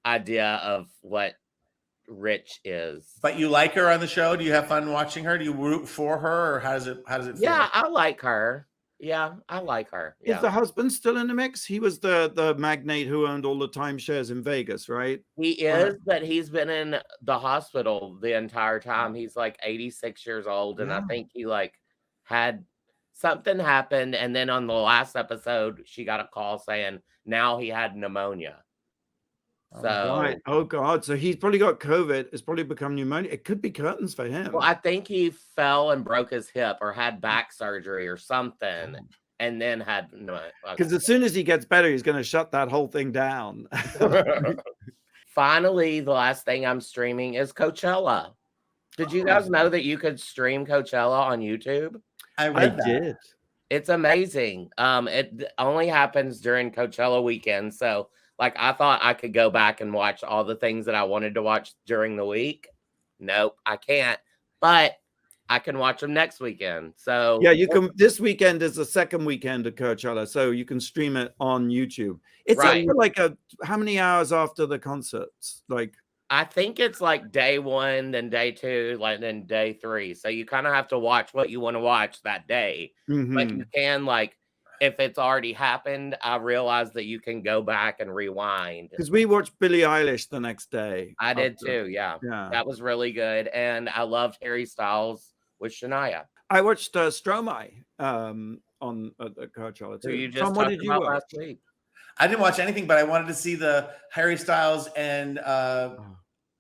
Speaker 3: idea of what rich is.
Speaker 4: But you like her on the show? Do you have fun watching her? Do you root for her, or how does it feel?
Speaker 3: Yeah, I like her. Yeah, I like her. Yeah.
Speaker 2: Is the husband still in the mix? He was the magnate who owned all the timeshares in Vegas, right?
Speaker 3: He is, but he's been in the hospital the entire time. He's like 86 years old, and I think he had something happened, and then on the last episode, she got a call saying now he had pneumonia. So,
Speaker 2: right. Oh God. So he's probably got COVID. It's probably become pneumonia. It could be curtains for him.
Speaker 3: well, I think he fell and broke his hip or had back surgery or something, and then had pneumonia.
Speaker 2: Because as soon as he gets better, he's going to shut that whole thing down.
Speaker 3: Finally, the last thing I'm streaming is Coachella. Did you guys know that you could stream Coachella on YouTube?
Speaker 4: I
Speaker 2: did.
Speaker 3: It's amazing. It only happens during Coachella weekend. So I thought I could go back and watch all the things that I wanted to watch during the week. Nope, I can't. But I can watch them next weekend. So
Speaker 2: yeah, you can. This weekend is the second weekend of Coachella, so you can stream it on YouTube. It's
Speaker 3: Right.
Speaker 2: How many hours after the concerts?
Speaker 3: I think it's like day 1, then day 2, then day 3. So you kind of have to watch what you want to watch that day. But you can if it's already happened, I realized that you can go back and rewind.
Speaker 2: Because we watched Billie Eilish the next day.
Speaker 3: I did too. Yeah. That was really good. And I loved Harry Styles with Shania.
Speaker 2: I watched Stromae on Coachella too.
Speaker 3: Who you just
Speaker 2: Tom, what
Speaker 3: talked
Speaker 2: did you
Speaker 3: about
Speaker 2: watch?
Speaker 3: last week.
Speaker 4: I didn't watch anything, but I wanted to see the Harry Styles and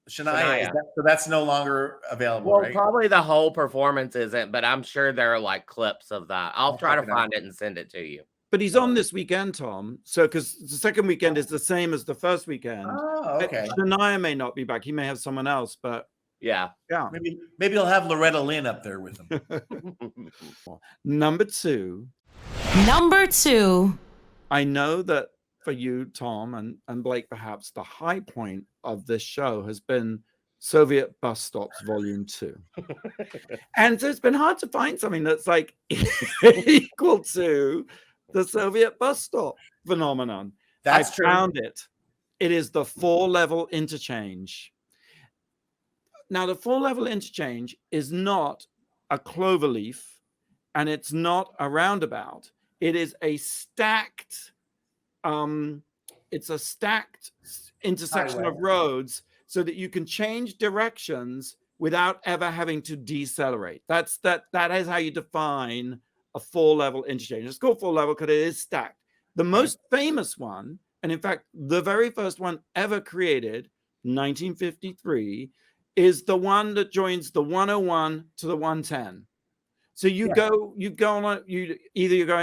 Speaker 4: Shania. So that's no longer available,
Speaker 3: Well,
Speaker 4: right?
Speaker 3: probably the whole performance isn't, but I'm sure there are clips of that. I'll try to find it and send it to you.
Speaker 2: But he's on this weekend, Tom. So because the second weekend is the same as the first weekend.
Speaker 4: Oh, okay.
Speaker 2: Shania may not be back. He may have someone else, but
Speaker 3: yeah.
Speaker 4: Maybe he'll have Loretta Lynn up there with him.
Speaker 2: Number 2. I know that for you, Tom, and Blake, perhaps the high point of this show has been Soviet Bus Stops Volume 2. And so it's been hard to find something that's equal to the Soviet bus stop phenomenon.
Speaker 4: That's
Speaker 2: true. I found it. It is the 4-level interchange. Now, the 4-level interchange is not a clover leaf, and it's not a roundabout. It is a stacked intersection of roads so that you can change directions without ever having to decelerate. That is how you define a 4-level interchange. It's called 4-level because it is stacked. The most famous one, and in fact, the very first one ever created, 1953, is the one that joins the 101 to the 110. So you're going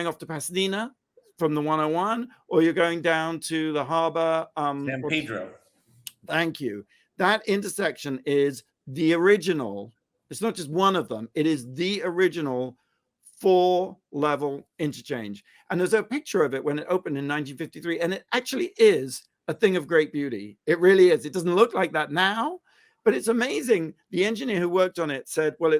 Speaker 2: off to Pasadena from the 101, or you're going down to the harbor.
Speaker 4: San Pedro.
Speaker 2: Thank you. That intersection is the original. It's not just one of them. It is the original 4-level interchange. And there's a picture of it when it opened in 1953. And it actually is a thing of great beauty. It really is. It doesn't look like that now, but it's amazing. The engineer who worked on it said, well,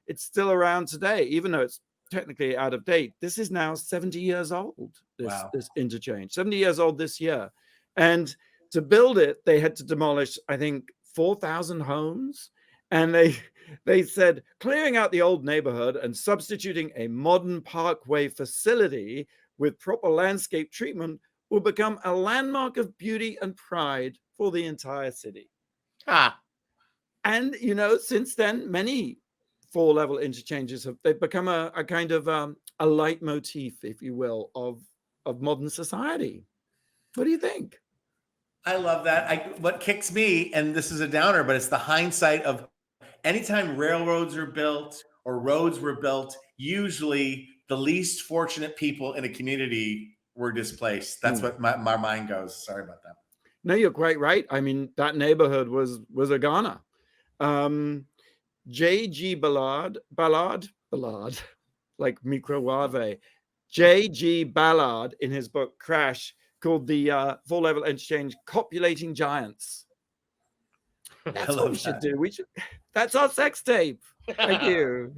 Speaker 2: it's still around today, even though it's technically out of date. This is now 70 years old, this interchange, 70 years old this year. And to build it, they had to demolish, I think, 4,000 homes. And they said clearing out the old neighborhood and substituting a modern parkway facility with proper landscape treatment will become a landmark of beauty and pride for the entire city. And, since then, many four-level interchanges they've become a kind of a leitmotif, if you will, of modern society. What do you think?
Speaker 4: I love that. What kicks me, and this is a downer, but it's the hindsight of anytime railroads are built or roads were built, usually the least fortunate people in a community were displaced. That's what my mind goes. Sorry about that.
Speaker 2: No, you're quite right. I mean, that neighborhood was a Ghana. J.G. Ballard, like microwave. J.G. Ballard, in his book Crash, called the four-level interchange copulating giants. That's what we should do. That's our sex tape. Thank you.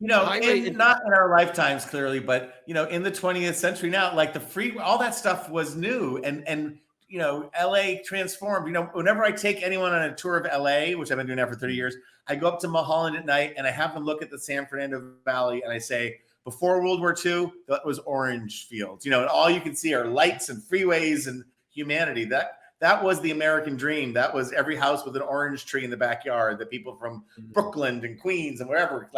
Speaker 4: Not in our lifetimes, clearly, but in the 20th century now, like all that stuff was new, and LA transformed. Whenever I take anyone on a tour of LA, which I've been doing now for 30 years, I go up to Mulholland at night and I have them look at the San Fernando Valley and I say, before World War II, that was orange fields, and all you can see are lights and freeways and humanity. That was the American dream. That was every house with an orange tree in the backyard. The people from Brooklyn and Queens and wherever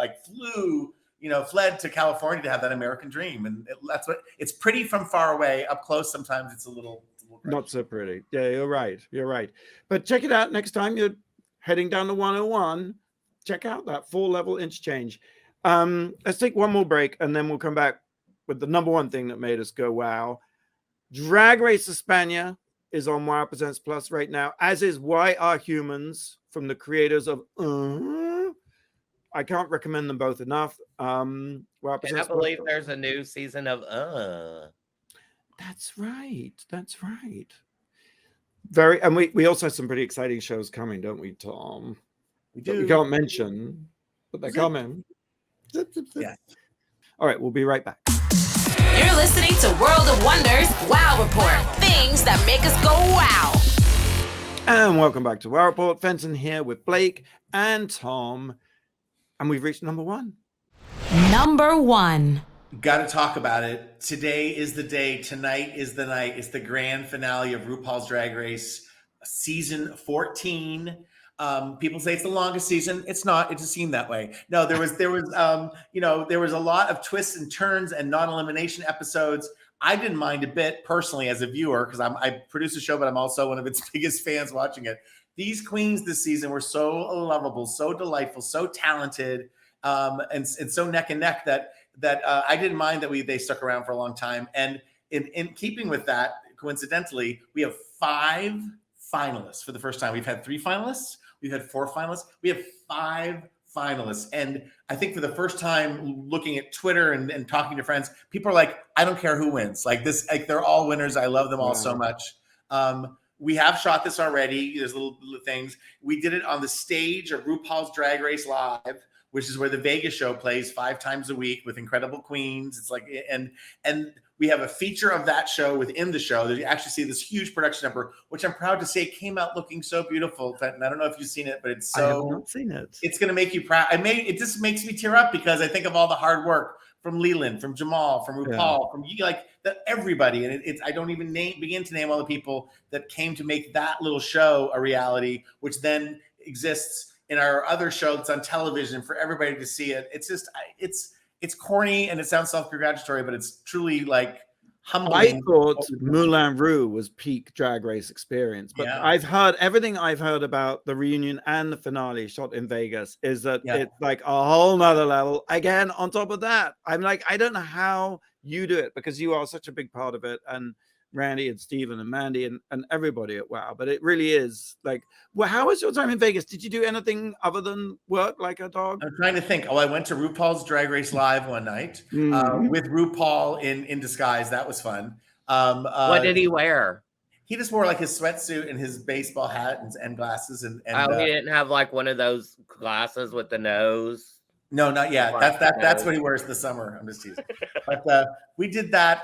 Speaker 4: fled to California to have that American dream. And that's what it's pretty from far away. Up close, sometimes it's a little
Speaker 2: not so pretty. Yeah, you're right. But check it out next time you're heading down to 101. Check out that four-level interchange. Let's take one more break and then we'll come back with the number one thing that made us go wow. Drag Race España is on Wow Presents Plus right now, as is Why Are Humans from the creators of I can't recommend them both enough. Wow Presents
Speaker 3: I believe there's a new season of
Speaker 2: That's right. And we also have some pretty exciting shows coming, don't we, Tom?
Speaker 4: We do.
Speaker 2: We can't mention, but they're coming.
Speaker 4: Yeah.
Speaker 2: All right, we'll be right back.
Speaker 1: You're listening to World of Wonders Wow Report. Things that make us go wow.
Speaker 2: And welcome back to Wow Report. Fenton here with Blake and Tom. And we've reached number one.
Speaker 1: Number one.
Speaker 4: Got to talk about it. Today is the day. Tonight is the night. It's the grand finale of RuPaul's Drag Race, season 14. People say it's the longest season. It's not. It just seemed that way. No, there was a lot of twists and turns and non-elimination episodes. I didn't mind a bit personally as a viewer because I produce a show, but I'm also one of its biggest fans watching it. These queens this season were so lovable, so delightful, so talented, and so neck and neck that I didn't mind that they stuck around for a long time. And in keeping with that, coincidentally, we have 5 finalists for the first time. We've had 3 finalists. We've had 4 finalists. We have 5 finalists. And I think for the first time, looking at Twitter and talking to friends, people are like, I don't care who wins. Like they're all winners. I love them all so much. We have shot this already. There's little things. We did it on the stage of RuPaul's Drag Race Live, which is where the Vegas show plays 5 times a week with incredible queens. It's like, and we have a feature of that show within the show. You actually see this huge production number, which I'm proud to say came out looking so beautiful. And I don't know if you've seen it, but it's so.
Speaker 2: I have not seen it.
Speaker 4: It's going to make you proud. It just makes me tear up because I think of all the hard work from Leland, from Jamal, from RuPaul, from everybody. And I don't even begin to name all the people that came to make that little show a reality, which then exists in our other show that's on television for everybody to see it. It's just, it's corny and it sounds self-congratulatory, but it's truly like humbling.
Speaker 2: I thought Moulin Rouge was peak Drag Race experience, but I've heard everything I've heard about the reunion and the finale shot in Vegas is that it's like a whole nother level. Again, on top of that, I'm like, I don't know how you do it because you are such a big part of it. And Randy and Steven and Mandy and everybody at WoW, but it really is like, well, how was your time in Vegas? Did you do anything other than work like a dog?
Speaker 4: I'm trying to think. I went to RuPaul's Drag Race Live one night with RuPaul in disguise. That was fun.
Speaker 3: What did he wear?
Speaker 4: He just wore like his sweatsuit and his baseball hat and glasses. And
Speaker 3: he didn't have like one of those glasses with the nose.
Speaker 4: No, not yet. That's what he wears in the summer. I'm just teasing. But we did that.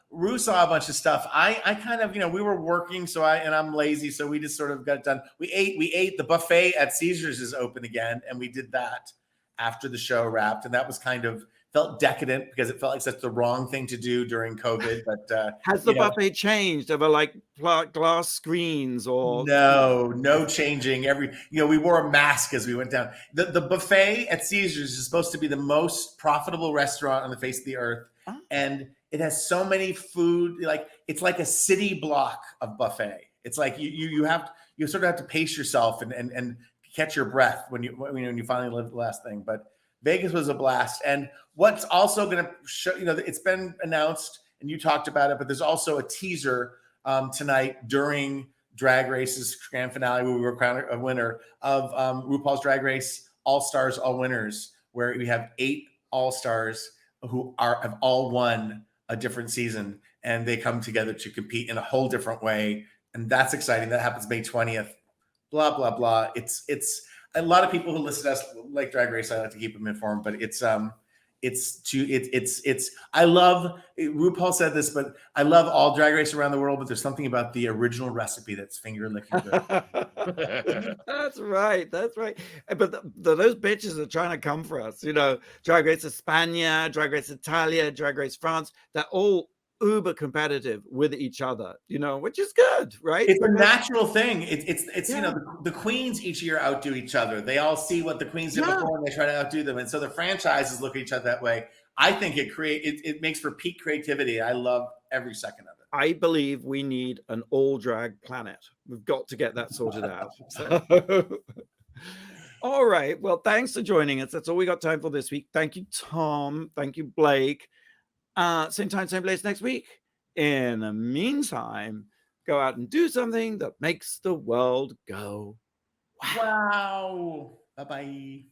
Speaker 4: Rue saw a bunch of stuff. I kind of, we were working, I'm lazy, so we just sort of got it done. We ate the buffet at Caesars is open again, and we did that after the show wrapped, and that was kind of felt decadent because it felt like such the wrong thing to do during COVID. But
Speaker 2: has the buffet changed over like glass screens or
Speaker 4: no changing? We wore a mask as we went down. The buffet at Caesars is supposed to be the most profitable restaurant on the face of the earth, and it has so many food. Like it's like a city block of buffet. It's like you sort of have to pace yourself and catch your breath when you finally live the last thing. But Vegas was a blast. And what's also going to show, it's been announced and you talked about it, but there's also a teaser tonight during Drag Race's grand finale where we were crowned a winner of RuPaul's Drag Race All-Stars, All Winners, where we have 8 All-Stars who have all won a different season, and they come together to compete in a whole different way. And that's exciting. That happens May 20th. Blah, blah, blah. It's a lot of people who listen to us like Drag Race. I like to keep them informed, but I love, RuPaul said this, but I love all Drag Race around the world, but there's something about the original recipe that's finger licking good.
Speaker 2: That's right. But those bitches are trying to come for us. Drag Race España, Drag Race Italia, Drag Race France. They're all uber competitive with each other, which is good, right?
Speaker 4: It's a natural thing. It's the queens each year outdo each other. They all see what the queens did before and they try to outdo them. And so the franchises look at each other that way. I think it makes for peak creativity. I love every second of it.
Speaker 2: I believe we need an all drag planet. We've got to get that sorted out. So. All right. Well, thanks for joining us. That's all we got time for this week. Thank you, Tom. Thank you, Blake. Same time, same place next week. In the meantime, go out and do something that makes the world go
Speaker 4: wow. Bye-bye.